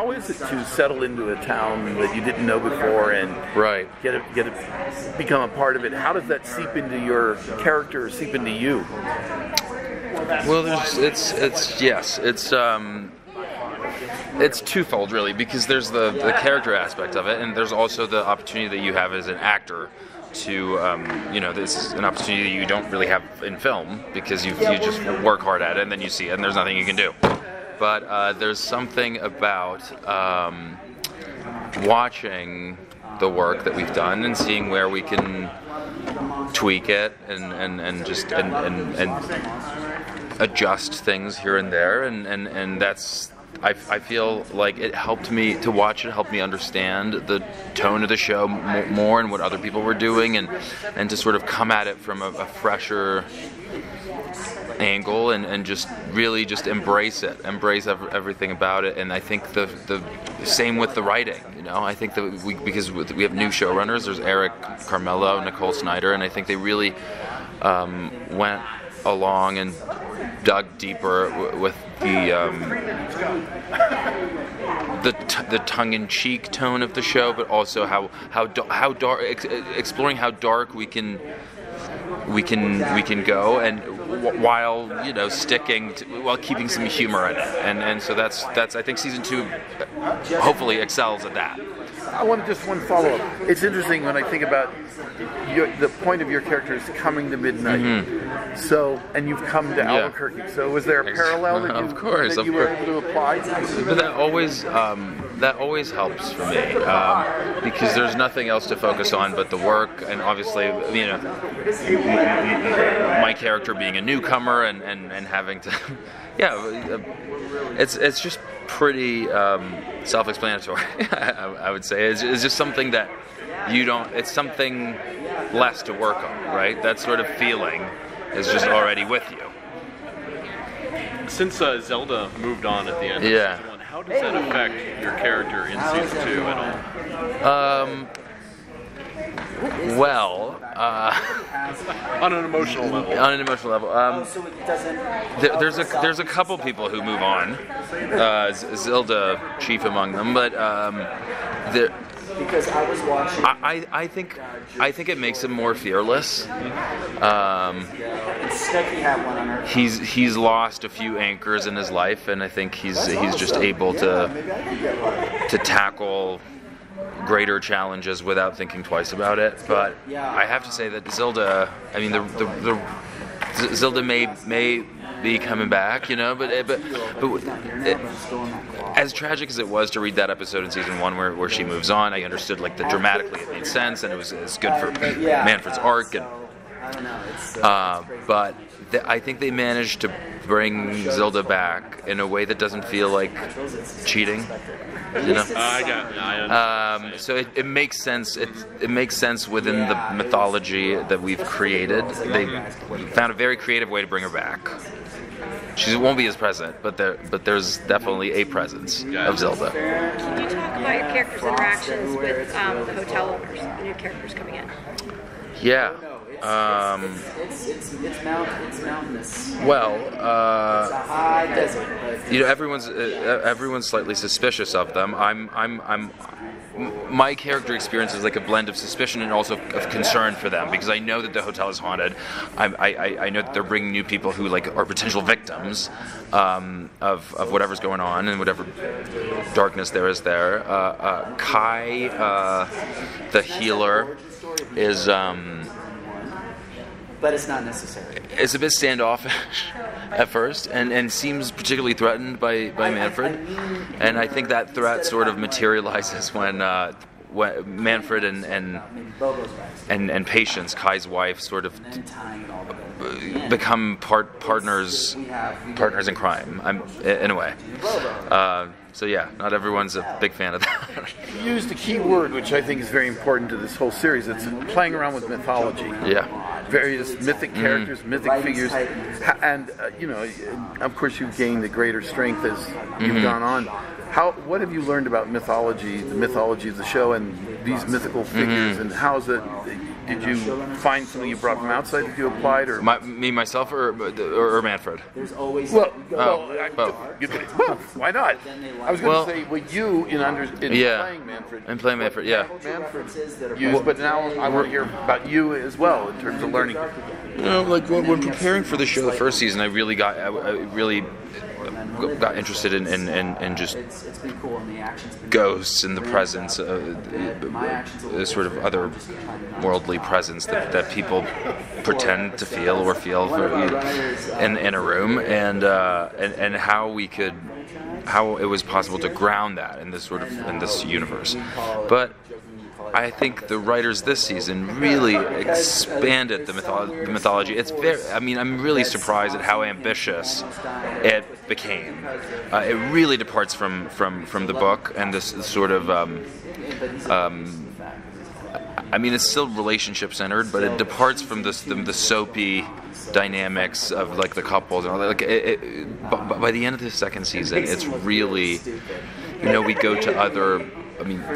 how is it to settle into a town that you didn't know before and become a part of it? How does that seep into your character, or seep into you? Well, it's twofold really, because there's the character aspect of it, and there's also the opportunity that you have as an actor to, this is an opportunity that you don't really have in film, because you just work hard at it and then you see it and there's nothing you can do. But there's something about watching the work that we've done and seeing where we can tweak it and adjust things here and there, and that's, I feel like it helped me to watch it, helped me understand the tone of the show more and what other people were doing, and to sort of come at it from a fresher angle, and just really just embrace everything about it. And I think the same with the writing, I think that because we have new showrunners, there's Eric Carmelo, Nicole Snyder, and I think they really went along and dug deeper with the tongue-in-cheek tone of the show, but also how dark, exploring how dark we can go, and while while keeping some humor in it, and so that's I think season 2 hopefully excels at that. I want just one follow-up. It's interesting when I think about the point of your character is coming to midnight. Mm-hmm. So, and you've come to Albuquerque. So, was there a parallel that you were able to apply? But that always helps for me, because there's nothing else to focus on but the work, and obviously, my character being a newcomer and having to, it's just pretty self-explanatory. I would say it's just something that it's something less to work on, right? That sort of feeling is just already with you. Since Zelda moved on at the end of season 1, how does that affect your character in season 2 at all? On an emotional level. There's a couple people who move on, Zelda chief among them, but because I was watching. I think it makes him more fearless. He's lost a few anchors in his life, and I think he's just able to tackle greater challenges without thinking twice about it. But I have to say that Zelda, Zelda may be coming back, but as tragic as it was to read that episode in season 1 where she moves on, I understood that dramatically it made sense, and it was good for Manfred's arc, and but I think they managed to bring Zelda back in a way that doesn't feel like cheating. So it makes sense. It makes sense within the mythology that we've created. They found a very creative way to bring her back. She won't be as present, but there's definitely a presence of Zelda. Can you talk about your characters' interactions with the hotel owners, the new characters coming in? Yeah. It's mountainous. Well, it's a high desert. Everyone's slightly suspicious of them. My character experience is like a blend of suspicion and also of concern for them, because I know that the hotel is haunted. I know that they're bringing new people who are potential victims of whatever's going on and whatever darkness there is there. Kai, the healer, is. But it's not necessary. It's a bit standoffish at first, and seems particularly threatened by Manfred. And I think that threat sort of materializes when Manfred and Patience, Kai's wife, sort of become partners in crime. In a way. So not everyone's a big fan of that. You used a key word, which I think is very important to this whole series. It's playing around with mythology. Yeah. Various mythic characters, mythic figures, and of course, you've gained a greater strength as you've gone on. What have you learned about mythology, the mythology of the show, and these mythical figures, and how's it? Did you find something you brought from outside that you applied, or myself, or Manfred? Both. Why not? I was going to say, you in playing Manfred. And playing Manfred, yeah. Manfred used, but now I want to hear about you as well in terms of learning. Like when preparing for the show, the first season, I really got interested in just ghosts and the presence, the sort of otherworldly presence that people pretend to feel or feel in a room, and how it was possible to ground that in this universe. But I think the writers this season really expanded the mythology. It's I'm really surprised at how ambitious it became. It really departs from the book and this sort of it's still relationship centered, but it departs from the soapy dynamics of like the couples and all that. By the end of the second season, it's really, we go to other.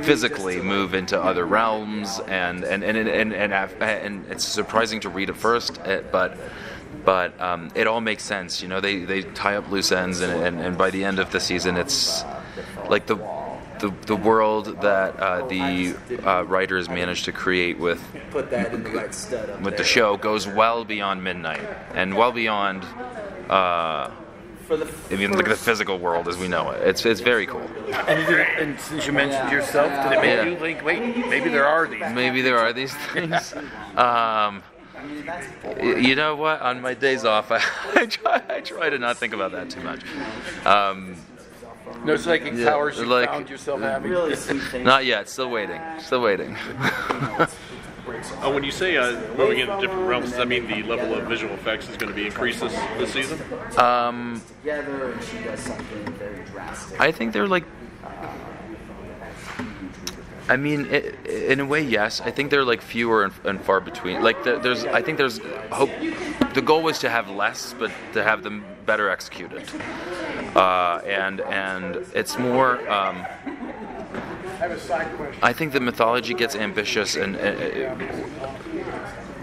Physically move into other realms, and it's surprising to read at first, but it all makes sense. They tie up loose ends, and by the end of the season, it's like the world that the writers managed to create with the show goes well beyond midnight and well beyond. Look at the physical world as we know it. It's very cool. And since you mentioned yourself, did it make you think, wait, maybe there are these? Maybe there are these things. You know what? On my days off, I try to not think about that too much. No psychic powers you found yourself having? Not yet. Still waiting. When you say moving into different realms, does that mean the level of visual effects is going to be increased this season? I think they're like. In a way, yes. I think they're like fewer and far between. Like I think there's hope. The goal was to have less, but to have them better executed. And it's more. I think the mythology gets ambitious and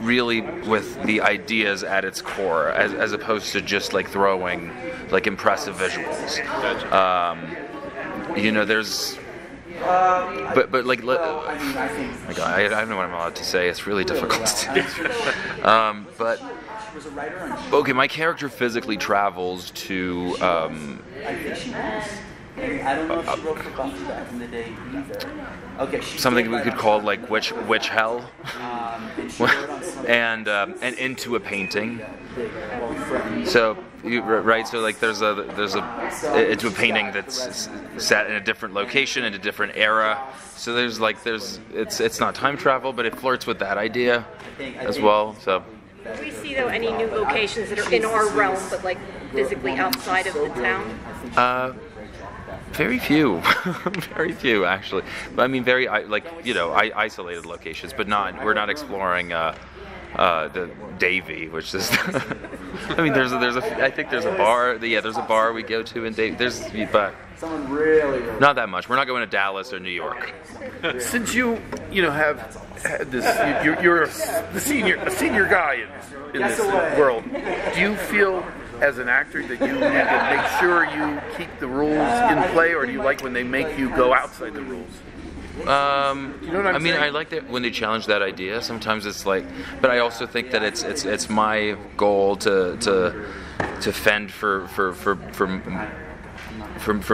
really with the ideas at its core, as opposed to just like throwing like impressive visuals. There's. But like, my God, I don't know what I'm allowed to say. It's really difficult. But okay, my character physically travels to. I don't know if she wrote for Buffy back in the day either. Okay, something we could call like witch hell, and into a painting. So so like there's into a painting that's set in a different location in a different era. So it's not time travel, but it flirts with that idea as well. So. Do we see though any new locations that are in our realm, but like physically outside of the town? Very few, very few actually. But very isolated locations, but we're not exploring the Davy, which is. I think there's a bar. There's a bar we go to in Davy. But not that much. We're not going to Dallas or New York. Since you have had this, you're a senior guy in this world. Do you feel, as an actor, that you need to make sure you keep the rules in play, or do you like when they make you go outside the rules? You know what I'm saying? I like that when they challenge that idea. Sometimes it's like, but I also think that it's my goal to fend for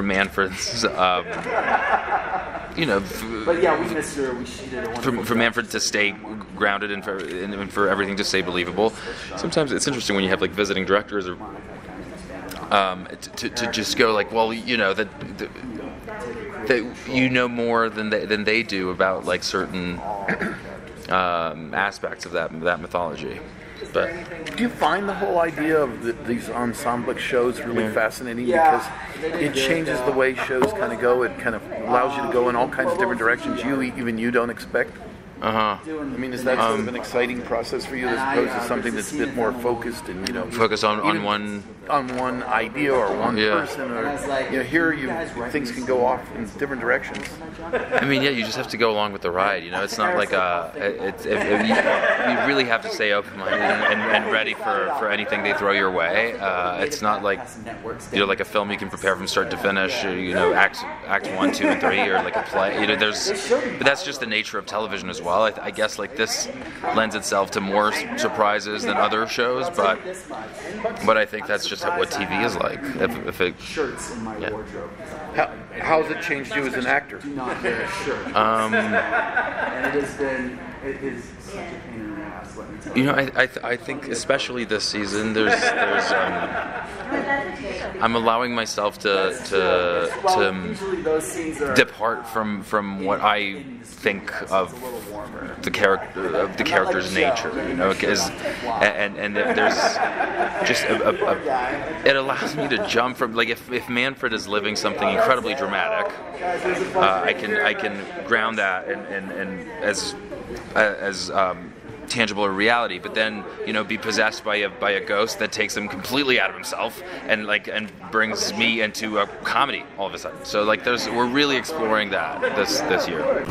Manfred's. But yeah, we missed her. She did for Manfred to stay grounded and for everything to stay believable. Sometimes it's interesting when you have like visiting directors or to just go like, well, that you know more than they do about like certain aspects of that mythology. But do you find the whole idea of these ensemble shows really fascinating because it changes the way shows kind of go? It kind of allows you to go in all kinds of different directions you don't expect. Is that sort of an exciting process for you as opposed to something that's a bit more focused and focus on one on one idea or one person, or here things can go off in different directions. I mean, yeah, you just have to go along with the ride. It's not like you really have to stay open-minded and ready for anything they throw your way. It's not like like a film you can prepare from start to finish. Act 1, 2, and 3, or like a play. But that's just the nature of television as well. I guess like this lends itself to more surprises than other shows, but I think that's just what TV is like. If it, how has it changed you as an actor? I think especially this season, there's I'm allowing myself to depart from what I think of the character's nature, because and there's just it allows me to jump from, like, if Manfred is living something incredibly dramatic, I can ground that and as tangible a reality, but then be possessed by a ghost that takes him completely out of himself and brings me into a comedy all of a sudden. So we're really exploring that this year.